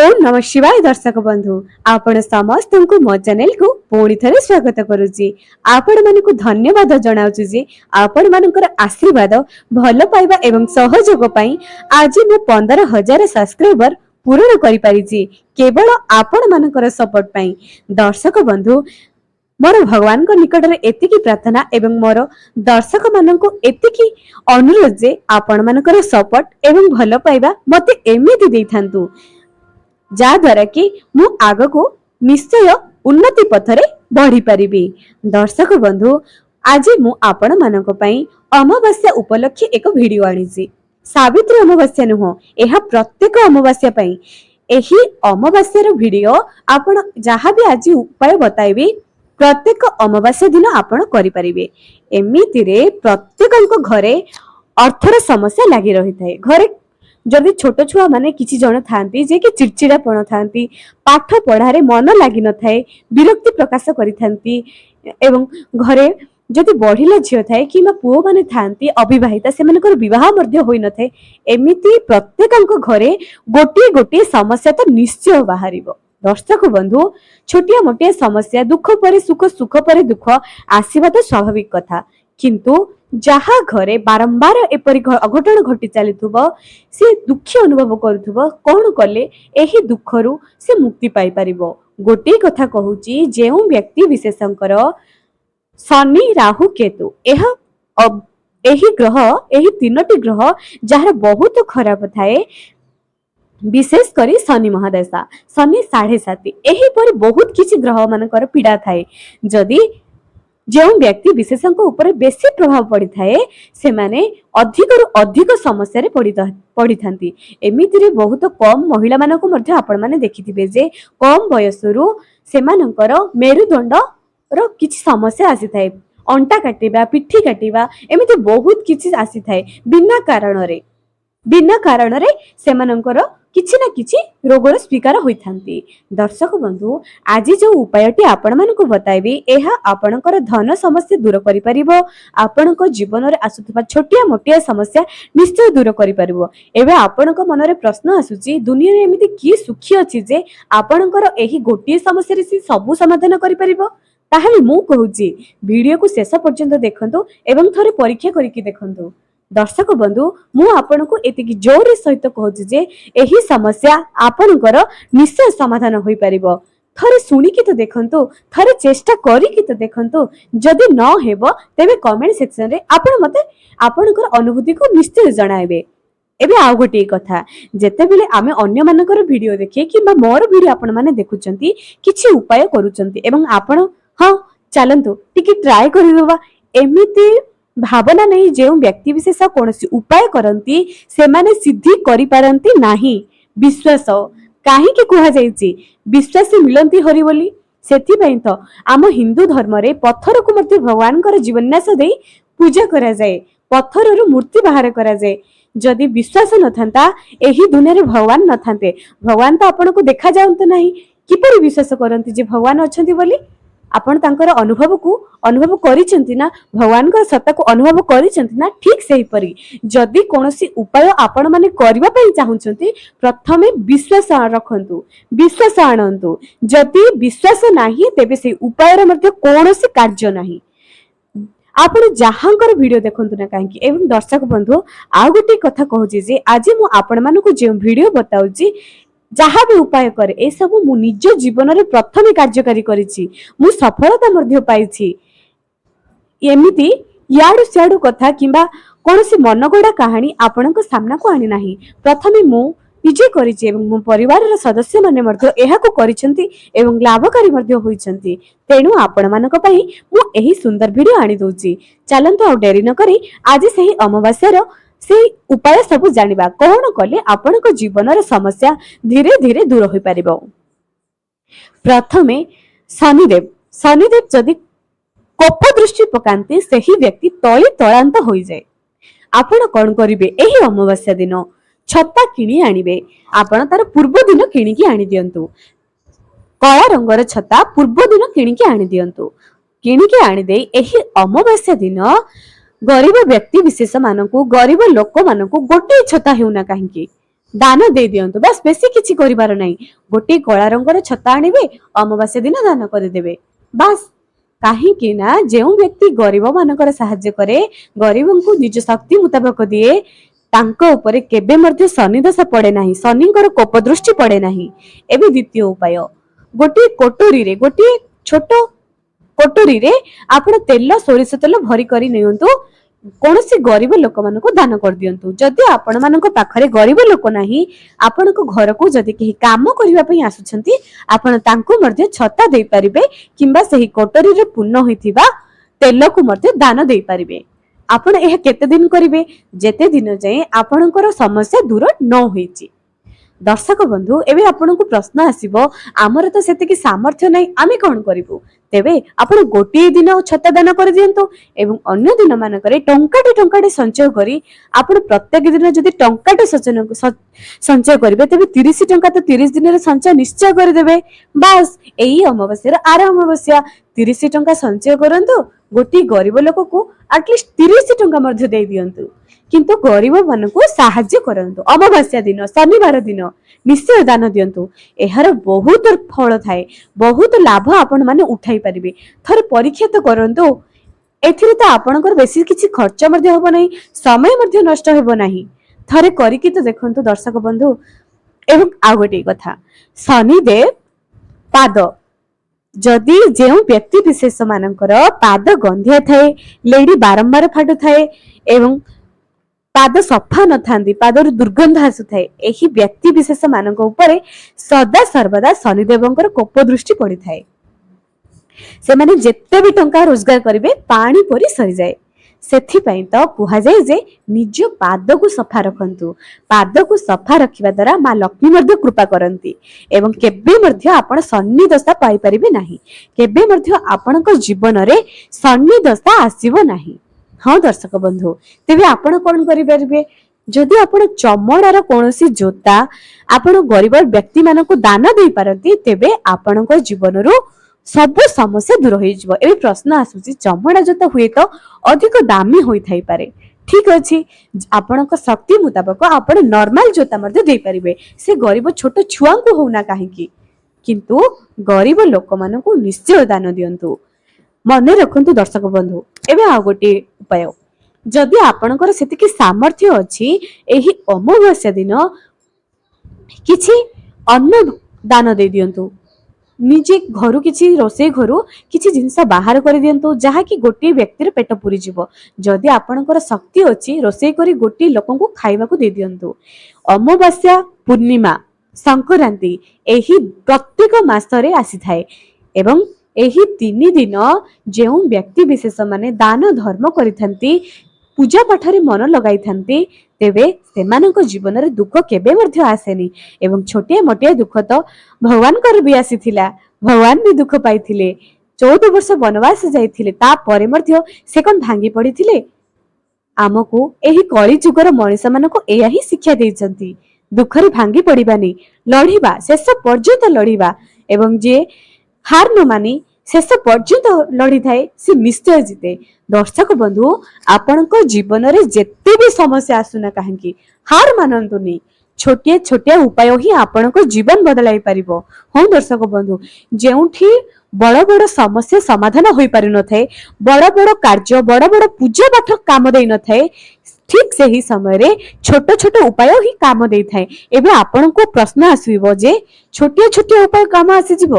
ओम नमः शिवाय दर्शक बंधु आपण समस्त को मो चैनल को पुणी थे स्वागत करुच्ची। आपण मानक धन्यवाद जनाऊँ जे आपण मानकर आशीर्वाद भल पाइबा एवं सहयोग पाई आज मु 15,000 सब्सक्राइबर पूर्ण करि पारिछि केवल आपण मानकर सपोर्ट पाई। दर्शक बंधु मोर भगवान को निकट में एतिकी प्रार्थना एवं मोर दर्शक मान को एतिकी अनुरोध जे आपण मानकर सपोर्ट एवं भल पाइबा मते एमिति देई थांतु जा द्वारा कि मु आग को निश्चय उन्नति पथरे बढ़ी पारिबी। दर्शक बंधु आज मु आपण मानक पई अमावास्या उपलक्षे एक वीडियो आनिछि। सावित्री अमावास्या नुह एहा प्रत्येक अमावास्या पई एही अमावास्यार वीडियो आपण जहाँ भी आज उपाय बताइबी प्रत्येक अमावास्या दिन आपण करि परिबे। एमिति रे प्रत्येक घरे अर्थर समस्या लागि रही थाए। घरे जदि छोट छुआ माने किछि जण थांती जे कि चिड़चिड़ापण थांती पाठ पढ़ारे मन लागि न थाए विरक्ति प्रकाश करि थांती एवं घरे जदि बढ़िला झियो थाए कि पुओ माने थांती अविवाहिता से मानकर विवाह मध्य होई न थाए एमिति प्रत्येक घरे गोटी गोटी समस्या तो निश्चय बाहरिबो। दर्शक बंधु छोटिया मोटिया समस्या दुख पर सुख सुख पर दुख आसीबा तो स्वाभाविक कथा किंतु जहा घरे बारंबार एपरी अघटन घटी चलुव से दुखी अनुभव करुव कौन कले एही दुखरु से मुक्ति पाई परिबो। गोटे कथा कहूची जेउ व्यक्ति विशेषकर शनि राहु केतु एही ग्रह एही तीनोटी ग्रह जार बहुत खराब थाए विशेष करी शनि महादशा शनि 7.5 एही पर बहुत किछि ग्रह मानकर पीड़ा थाए जदि जो व्यक्ति विशेषण ऊपर बेसी प्रभाव पड़ी थाए से माने अधिक रु अधिक समस्या रे पड़ी थांती। एमिति रे बहुत कम महिला मानको मध्य आपण माने देखिथिबे जे कम बयसरु से मानकर मेरुदंड रो किछि समस्या आसी थाए अंटा काटिबा पिठी काटिबा एमिति बहुत किछि आसी थाए बिना कारण रे से मानकर किछि ना किछि रोगर स्वीकार होई थांती। दर्शक बंधु आज जो उपायटी आपण मानको बताइबी एहा आपणकर धन समस्या दूर करि परिबो आपणको जीवन रे आसुथबा छोटिया मोटिया समस्या निश्चय दूर करि परिबो। एबे आपणको मन रे प्रश्न आसुची दुनिया रे एमिति की सुखी अछि जे आपणकर एही गोटिए समस्या रे सब समाधान करि परिबो। ताहाले मु कहूची वीडियो को शेष पर्यंत देखंतु एवं थरे परीक्षा करिकि देखंतु। दर्शक बंधु मु आपनको एतिकी जोर सहित कहूची जे एही समस्या आपनकर निश्चय समाधान होई परिबो। थरे सुनिकी तो देखंतु थरे चेष्टा करिकी तो देखंतु जदि न हेबो तेबे कमेंट सेक्शन रे आपण मते आपनकर अनुभूति को निश्चय जणाइबे। एबे आउ गोटे कथा जेते बेले आमे अन्य मानकर वीडियो देखे किबा मोर वीडियो आपण माने देखुचंती किछि उपाय करूचंती एवं आपण हां चलंतु टिके ट्राई करिबा एमिति भावना नहीं जो व्यक्ति विशेष कौन उपाय करती से माने सिद्धि करि पारंती नाही। विश्वास कहीं कह जाइए विश्वास मिलती हरि बोली सेति पई तो आम हिंदू धर्म रे पत्थर को मध्य भगवान कर जीवन्यास दे पूजा करा जाए पत्थर रो मूर्ति बाहर करा जाए। जदि विश्वास न थांता एही दुनिया रे भगवान न थांते भगवान तो आपन को देखा जाउंत नाही किपरि विश्वास करंती जे भगवान अछंती बोली आपण तांकर अनुभव करिसेंती ना भगवान का सत्ता को अनुभव करिसेंती ना ठीक सही परी जदि कोनोसी उपाय आपण माने करबा पई चाहुचंती प्रथमे विश्वास रखंतु विश्वास आनंतु जदि विश्वास नाही तेबे से उपाय रे मध्ये कोनोसी कार्य नाही। आपण जहांकर वीडियो देखंतु ना काहे एवं दर्शक बंधु आ गोटे कथा कहूची जे आज मु आपण मानको जे वीडियो बताउची जहाँ भी उपाय करे ए सब मु निज जीवन रे प्रथम कार्यकारी करिछि मु सफलता मध्य पाइछि। एमिति याडू सियाडू कथा किंबा कोनोसी मनगोड़ा कहानी आपनक सामना को आनी नाही प्रथमे मु निजे करिछि एवं मो परिवार रे सदस्य माने मध्य एहा को करिसेंती एवं लाभकारी मध्य होइसेंती। तेनु आपण मानक पई मु एही सुंदर वीडियो आनी दोछि चलंतु आ डेरी न करी आज सही अमावास्यार से उपाय सब जानिबा कौन कले आपनक जीवन रे समस्या धीरे धीरे दूर होई परिबो। प्रथमे शनिदेव जदि कोप दृष्टि पकांती सही व्यक्ति तली तळांत होई जाय। आपण कोन करिवे एही अमावास्या दिन छत्ता किणी आनिबे आपण तार पूर्व दिन किणी की आनी दियंतु कला रंगर छत्ता पूर्व दिन किणी की आनी दियंतु किणी की आनी देई एही अमावास्या दिन गरीब व्यक्ति विशेष मानकु गरीब लोक मानकु गोटे छता हेउना काहेकि ଦାନ ଦେଇ ଦିଅନ୍ତୁ, ବାସ୍ ବେଶୀ କିଛି କରିବାର ନାହିଁ। ଗୋଟିଏ କଳା ରଙ୍ଗର ଛତା ଆଣିବେ, ଅମାବାସ୍ୟା ଦିନ ଦାନ କରିଦେବେ, ବାସ୍। କାହିଁକି ନା ଯେଉଁ ବ୍ୟକ୍ତି ଗରିବ ମାନଙ୍କର ସାହାଯ୍ୟ କରେ, ଗରିବଙ୍କୁ ନିଜ ଶକ୍ତି ମୁତାବକ ଦିଏ, ତାଙ୍କ ଉପରେ କେବେ ମଧ୍ୟ ଶନି ଦଶା ପଡେ ନାହିଁ, ଶନିଙ୍କର କୋପ ଦୃଷ୍ଟି ପଡେ ନାହିଁ। ଏବେ ଦ୍ୱିତୀୟ ଉପାୟ, ଗୋଟିଏ କୋଟରୀରେ, ଗୋଟିଏ ଛୋଟ କୋଟରୀରେ ଆପଣ ତେଲ, ସୋରିଷ ତେଲ ଭରି କରି ନିଅନ୍ତୁ, କୌଣସି ଗରିବ ଲୋକମାନଙ୍କୁ ଦାନ କରିଦିଅନ୍ତୁ। ଯଦି ଆପଣ ମାନଙ୍କ ପାଖରେ ଗରିବ ଲୋକ ନାହିଁ, ଆପଣଙ୍କ ଘରକୁ ଯଦି କେହି କାମ କରିବା ପାଇଁ ଆସୁଛନ୍ତି, ଆପଣ ତାଙ୍କୁ ମଧ୍ୟ ଛତା ଦେଇପାରିବେ କିମ୍ବା ସେହି କୋଟରୀରେ ପୂର୍ଣ୍ଣ ହୋଇଥିବା ତେଲକୁ ମଧ୍ୟ ଦାନ ଦେଇପାରିବେ। ଆପଣ ଏହା କେତେ ଦିନ କରିବେ? ଯେତେ ଦିନ ଯାଏଁ ଆପଣଙ୍କର ସମସ୍ୟା ଦୂର ନ ହୋଇଛି। ଦର୍ଶକ ବନ୍ଧୁ, ଏବେ ଆପଣଙ୍କୁ ପ୍ରଶ୍ନ ଆସିବ, ଆମର ତ ସେତିକି ସାମର୍ଥ୍ୟ ନାହିଁ, ଆମେ କଣ କରିବୁ? ତେବେ ଆପଣ ଗୋଟିଏ ଦିନ ଛତା ଦାନ କରିଦିଅନ୍ତୁ ଏବଂ ଅନ୍ୟ ଦିନ ମାନଙ୍କରେ ଟଙ୍କାଟେ ସଞ୍ଚୟ କରି ଆପଣ ପ୍ରତ୍ୟେକ ଦିନ ଯଦି ଟଙ୍କାଟେ ସଞ୍ଚୟ କରିବେ, ତେବେ 30 ଟଙ୍କା ତ 30 ଦିନରେ ସଞ୍ଚୟ ନିଶ୍ଚୟ କରିଦେବେ। ବାସ୍, ଏଇ ଅମାବାସ୍ୟାର ଆର ଅମାବାସ୍ୟା 30 ଟଙ୍କା ସଞ୍ଚୟ କରନ୍ତୁ, ଗୋଟିଏ ଗରିବ ଲୋକକୁ ଆଟଲିଷ୍ଟ 30 ଟଙ୍କା ମଧ୍ୟ ଦେଇ ଦିଅନ୍ତୁ, କିନ୍ତୁ ଗରିବ ମାନଙ୍କୁ ସାହାଯ୍ୟ କରନ୍ତୁ। ଅମାବାସ୍ୟା ଦିନ, ଶନିବାର ଦିନ ନିଶ୍ଚୟ ଦାନ ଦିଅନ୍ତୁ। ଏହାର ବହୁତ ଫଳ ଥାଏ, ବହୁତ ଲାଭ ଆପଣ ମାନେ ଉଠାଇ ପାରିବେ। ଥରେ ପରୀକ୍ଷା ତ କରନ୍ତୁ। ଏଥିରେ ତ ଆପଣଙ୍କର ବେଶୀ କିଛି ଖର୍ଚ୍ଚ ମଧ୍ୟ ହେବ ନାହିଁ, ସମୟ ମଧ୍ୟ ନଷ୍ଟ ହେବ ନାହିଁ। ଥରେ କରିକି ତ ଦେଖନ୍ତୁ ଦର୍ଶକ ବନ୍ଧୁ। ଏବଂ ଆଉ ଗୋଟିଏ କଥା, ଶନିଦେବ ପାଦ, ଯଦି ଯେଉଁ ବ୍ୟକ୍ତି ବିଶେଷ ମାନଙ୍କର ପାଦ ଗନ୍ଧିଆ ଥାଏ, ଲେଡି ବାରମ୍ବାର ଫାଟୁଥାଏ ଏବଂ ପାଦ ସଫା ନଥାନ୍ତି, ପାଦରୁ ଦୁର୍ଗନ୍ଧ ଆସୁଥାଏ, ଏହି ବ୍ୟକ୍ତି ବିଶେଷ ମାନଙ୍କ ଉପରେ ସଦା ସର୍ବଦା ଶନିଦେବଙ୍କର କୋପ ଦୃଷ୍ଟି ପଡିଥାଏ। ସେମାନେ ଯେତେ ବି ଟଙ୍କା ରୋଜଗାର କରିବେ ପାଣି ପରି ସରିଯାଏ। ସେଥିପାଇଁ ତ କୁହାଯାଏ ଯେ ନିଜ ପାଦକୁ ସଫା ରଖନ୍ତୁ। ପାଦକୁ ସଫା ରଖିବା ଦ୍ୱାରା ମା ଲକ୍ଷ୍ମୀ ମଧ୍ୟ କୃପା କରନ୍ତି ଏବଂ କେବେ ମଧ୍ୟ ଆପଣ ଶନି ଦଶା ପାଇପାରିବେ ନାହିଁ। କେବେ ମଧ୍ୟ ଆପଣଙ୍କ ଜୀବନରେ ଶନି ଦଶା ଆସିବ ନାହିଁ। ହଁ ଦର୍ଶକ ବନ୍ଧୁ, ତେବେ ଆପଣ କଣ କରିପାରିବେ? ଯଦି ଆପଣ ଚମଡ଼ାର କୌଣସି ଜୋତା ଆପଣ ଗରିବ ବ୍ୟକ୍ତି ମାନଙ୍କୁ ଦାନ ଦେଇପାରନ୍ତି, ତେବେ ଆପଣଙ୍କ ଜୀବନରୁ ସବୁ ସମସ୍ୟା ଦୂର ହୋଇଯିବ। ଏବେ ପ୍ରଶ୍ନ ଆସୁଛି, ଚମଡ଼ା ଜୋତା ହୁଏତ ଅଧିକ ଦାମୀ ହୋଇଥାଇପାରେ, ଠିକ ଅଛି, ଆପଣଙ୍କ ଶକ୍ତି ମୁତାବକ ଆପଣ ନର୍ମାଲ ଜୋତା ମଧ୍ୟ ଦେଇପାରିବେ, ସେ ଗରିବ ଛୋଟ ଛୁଆଙ୍କୁ ହଉନା କାହିଁକି, କିନ୍ତୁ ଗରିବ ଲୋକମାନଙ୍କୁ ନିଶ୍ଚୟ ଦାନ ଦିଅନ୍ତୁ। ମନେ ରଖନ୍ତୁ ଦର୍ଶକ ବନ୍ଧୁ। ଏବେ ଆଉ ଗୋଟିଏ ଉପାୟ, ଯଦି ଆପଣଙ୍କର ସେତିକି ସାମର୍ଥ୍ୟ ଅଛି, ଏହି ଅମାବାସ୍ୟା ଦିନ କିଛି ଅନ୍ନ ଦାନ ଦେଇ ଦିଅନ୍ତୁ। ନିଜେ ଘରୁ କିଛି ରୋଷେଇ ଘରୁ କିଛି ଜିନିଷ ବାହାର କରିଦିଅନ୍ତୁ, ଯାହାକି ଗୋଟିଏ ବ୍ୟକ୍ତିର ପେଟ ପୁରିଯିବ। ଯଦି ଆପଣଙ୍କର ଶକ୍ତି ଅଛି, ରୋଷେଇ କରି ଗୋଟିଏ ଲୋକଙ୍କୁ ଖାଇବାକୁ ଦେଇ ଦିଅନ୍ତୁ। ଅମାବାସ୍ୟା, ପୂର୍ଣ୍ଣିମା, ସଂକ୍ରାନ୍ତି ଏହି ପ୍ରତ୍ୟେକ ମାସରେ ଆସିଥାଏ ଏବଂ ଏହି 3 ଦିନ ଯେଉଁ ବ୍ୟକ୍ତି ବିଶେଷ ମାନେ ଦାନ ଧର୍ମ କରିଥାନ୍ତି, ପୂଜା ପାଠରେ ମନ ଲଗାଇଥାନ୍ତି, ତେବେ ସେମାନଙ୍କ ଜୀବନରେ ଦୁଃଖ କେବେ ମଧ୍ୟ ଆସେନି ଏବଂ ଛୋଟିଆ ମୋଟିଆ ଦୁଃଖ ତ ଭଗବାନଙ୍କର ବି ଆସିଥିଲା, ଭଗବାନ ବି ଦୁଃଖ ପାଇଥିଲେ। 14 ବର୍ଷ ବନବାସ ଯାଇଥିଲେ, ତାପରେ ମଧ୍ୟ ସେ କଣ ଭାଙ୍ଗି ପଡିଥିଲେ? ଆମକୁ ଏହି କଳି ଯୁଗର ମଣିଷ ମାନଙ୍କୁ ଏହା ହିଁ ଶିକ୍ଷା ଦେଇଛନ୍ତି, ଦୁଃଖରେ ଭାଙ୍ଗି ପଡିବାନି, ଲଢିବା, ଶେଷ ପର୍ଯ୍ୟନ୍ତ ଲଢିବା ଏବଂ ଯିଏ ହାର ନ ମାନି ଶେଷ ପର୍ଯ୍ୟନ୍ତ ଲଢିଥାଏ ସେ ନିଶ୍ଚୟ ଜିତେ। ଦର୍ଶକ ବନ୍ଧୁ, ଆପଣଙ୍କ ଜୀବନରେ ଯେତେ ବି ସମସ୍ୟା ଆସୁନା କାହିଁକି ହାର ମାନନ୍ତୁନି। ଛୋଟିଆ ଛୋଟିଆ ଉପାୟ ହିଁ ଆପଣଙ୍କ ଜୀବନ ବଦଳାଇ ପାରିବ। ହଁ ଦର୍ଶକ ବନ୍ଧୁ, ଯେଉଁଠି ବଡ ବଡ ସମସ୍ୟା ସମାଧାନ ହୋଇପାରିନଥାଏ, ବଡ ବଡ କାର୍ଯ୍ୟ, ବଡ ବଡ ପୂଜା ପାଠ କାମ ଦେଇନଥାଏ, ଠିକ ସେହି ସମୟରେ ଛୋଟ ଛୋଟ ଉପାୟ ହିଁ କାମ ଦେଇଥାଏ। ଏବେ ଆପଣଙ୍କୁ ପ୍ରଶ୍ନ ଆସିବ ଯେ ଛୋଟିଆ ଛୋଟିଆ ଉପାୟ କାମ ଆସିଯିବ,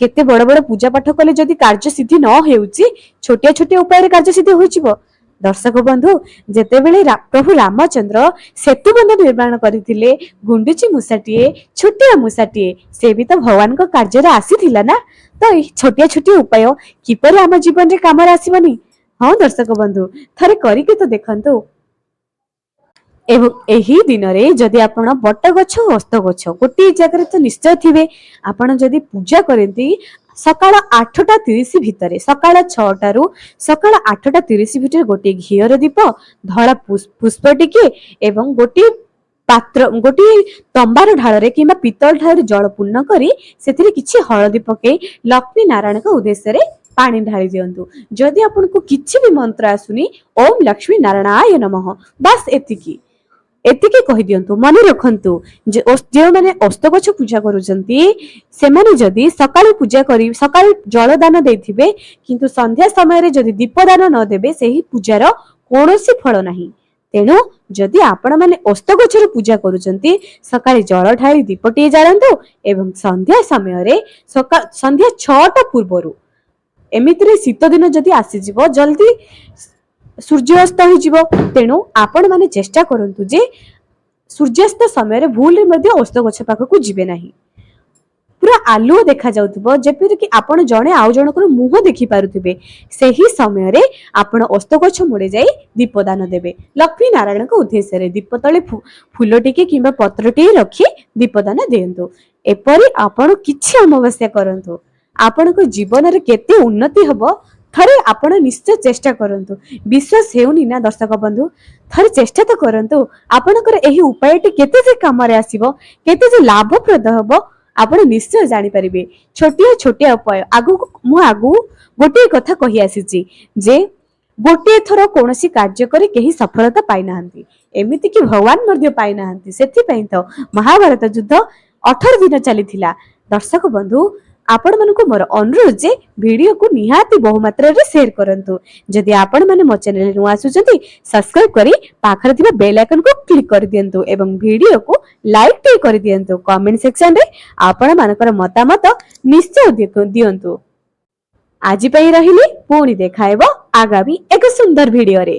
କେତେ ବଡ ବଡ ପୂଜା ପାଠ କଲେ ଯଦି କାର୍ଯ୍ୟ ସିଦ୍ଧି ନ ହେଉଛି, ଛୋଟିଆ ଛୋଟିଆ ଉପାୟରେ କାର୍ଯ୍ୟ ସିଦ୍ଧି ହୋଇଯିବ। ଦର୍ଶକ ବନ୍ଧୁ, ଯେତେବେଳେ ପ୍ରଭୁ ରାମଚନ୍ଦ୍ର ସେତୁ ବନ୍ଧ ନିର୍ମାଣ କରିଥିଲେ, ଗୁଣ୍ଡୁଚି ମୂଷାଟିଏ, ଛୋଟିଆ ମୂଷାଟିଏ, ସେ ବି ତ ଭଗବାନଙ୍କ କାର୍ଯ୍ୟରେ ଆସିଥିଲା ନା। ତ ଏହି ଛୋଟିଆ ଛୋଟିଆ ଉପାୟ କିପରି ଆମ ଜୀବନରେ କାମରେ ଆସିବନି? ହଁ ଦର୍ଶକ ବନ୍ଧୁ, ଥରେ କରିକି ତ ଦେଖନ୍ତୁ। ଏବଂ ଏହି ଦିନରେ ଯଦି ଆପଣ ବଟ ଗଛ, ଅସ୍ତ ଗଛ ଗୋଟିଏ ଜାଗାରେ ତ ନିଶ୍ଚୟ ଥିବେ, ଆପଣ ଯଦି ପୂଜା କରନ୍ତି ସକାଳ 8:30 ଭିତରେ, ସକାଳ 6ଟାରୁ ସକାଳ 8:30 ଭିତରେ ଗୋଟିଏ ଘିଅର ଦୀପ, ଧଳା ପୁଷ୍ପ ଟିକେ ଏବଂ ଗୋଟିଏ ପାତ୍ର, ଗୋଟିଏ ତମ୍ବାର ଢାଳରେ କିମ୍ବା ପିତ୍ତଳ ଢାଳରେ ଜଳ ପୂର୍ଣ୍ଣ କରି ସେଥିରେ କିଛି ହଳଦୀ ପକେଇ ଲକ୍ଷ୍ମୀ ନାରାୟଣଙ୍କ ଉଦ୍ଦେଶ୍ୟରେ ପାଣି ଢାଳି ଦିଅନ୍ତୁ। ଯଦି ଆପଣଙ୍କୁ କିଛି ବି ମନ୍ତ୍ର ଆସୁନି, ଓಂ ଲକ୍ଷ୍ମୀ ନାରାୟଣାୟ ନମଃ, ବାସ୍ ଏତିକି। ଏତିକି କହିଦିଅନ୍ତୁ। ମନେ ରଖନ୍ତୁ ଯେ ଯେଉଁମାନେ ଅସ୍ତଗଛ ପୂଜା କରୁଛନ୍ତି ସେମାନେ ଯଦି ସକାଳୁ ପୂଜା କରି ସକାଳୁ ଜଳଦାନ ଦେଇଥିବେ କିନ୍ତୁ ସନ୍ଧ୍ୟା ସମୟରେ ଯଦି ଦୀପଦାନ ନ ଦେବେ ସେହି ପୂଜାର କୌଣସି ଫଳ ନାହିଁ। ତେଣୁ ଯଦି ଆପଣମାନେ ଅସ୍ତଗଛର ପୂଜା କରୁଛନ୍ତି ସକାଳେ ଜଳ ଢାଳି ଦୀପଟିଏ ଜାଳନ୍ତୁ ଏବଂ ସନ୍ଧ୍ୟା ସମୟରେ ସନ୍ଧ୍ୟା 6ଟା ପୂର୍ବରୁ, ଏମିତିରେ ଶୀତ ଦିନ ଯଦି ଆସିଯିବ ଜଲ୍ଦି ସୂର୍ଯ୍ୟାସ୍ତ ହୋଇଯିବ। ତେଣୁ ଆପଣମାନେ ଚେଷ୍ଟା କରନ୍ତୁ ଯେ ସୂର୍ଯ୍ୟାସ୍ତ ସମୟରେ ଭୁଲରେ ମଧ୍ୟ ଅସ୍ତଗଛ ପାଖକୁ ଯିବେ ନାହିଁ। ପୁରା ଆଲୁଅ ଦେଖାଯାଉଥିବ, ଯେପରିକି ଆପଣ ଜଣେ ଆଉ ଜଣଙ୍କର ମୁହଁ ଦେଖିପାରୁଥିବେ। ସେହି ସମୟରେ ଆପଣ ଅସ୍ତଗଛ ମୂଳେ ଯାଇ ଦୀପଦାନ ଦେବେ। ଲକ୍ଷ୍ମୀ ନାରାୟଣଙ୍କ ଉଦ୍ଦେଶ୍ୟରେ ଦୀପ ତଳେ ଫୁଲ ଟିକେ କିମ୍ବା ପତ୍ରଟିଏ ରଖି ଦୀପଦାନ ଦିଅନ୍ତୁ। ଏପରି ଆପଣ କିଛି ଅମାବାସ୍ୟା କରନ୍ତୁ, ଆପଣଙ୍କ ଜୀବନରେ କେତେ ଉନ୍ନତି ହବ ଥରେ ଆପଣ ନିଶ୍ଚୟ ଚେଷ୍ଟା କରନ୍ତୁ। ବିଶ୍ୱାସ ହେଉନି ନା ଦର୍ଶକ ବନ୍ଧୁ? ଥରେ ଚେଷ୍ଟା ତ କରନ୍ତୁ। ଆପଣଙ୍କର ଏହି ଉପାୟଟି କେତେ ଯେ କାମରେ ଆସିବ, କେତେ ଯେ ଲାଭପ୍ରଦ ହବ ଆପଣ ନିଶ୍ଚୟ ଜାଣିପାରିବେ। ଛୋଟିଆ ଛୋଟିଆ ଉପାୟ ଆଗକୁ ଗୋଟିଏ କଥା କହି ଆସିଛି ଯେ ଗୋଟିଏ ଥର କୌଣସି କାର୍ଯ୍ୟ କରି କେହି ସଫଳତା ପାଇନାହାନ୍ତି, ଏମିତିକି ଭଗବାନ ମଧ୍ୟ ପାଇନାହାନ୍ତି। ସେଥିପାଇଁ ତ ମହାଭାରତ ଯୁଦ୍ଧ 18 ଦିନ ଚାଲିଥିଲା। ଦର୍ଶକ ବନ୍ଧୁ, ଆପଣମାନଙ୍କୁ ମୋର ଅନୁରୋଧ ଯେ ଭିଡିଓକୁ ନିହାତି ବହୁ ମାତ୍ରାରେ ସେୟାର କରନ୍ତୁ। ଯଦି ଆପଣମାନେ ମୋ ଚ୍ୟାନେଲରେ ନୂଆ ଆସୁଛନ୍ତି ସବସ୍କ୍ରାଇବ କରି ପାଖରେ ଥିବା ବେଲ ଆଇକନକୁ କ୍ଲିକ କରିଦିଅନ୍ତୁ ଏବଂ ଭିଡିଓକୁ ଲାଇକ୍ ଟିକେ କରିଦିଅନ୍ତୁ। କମେଣ୍ଟ ସେକ୍ସନରେ ଆପଣମାନଙ୍କର ମତାମତ ନିଶ୍ଚୟ ଦିଅନ୍ତୁ। ଆଜି ପାଇଁ ରହିଲି, ପୁଣି ଦେଖାହେବ ଆଗାମୀ ଏକ ସୁନ୍ଦର ଭିଡିଓରେ।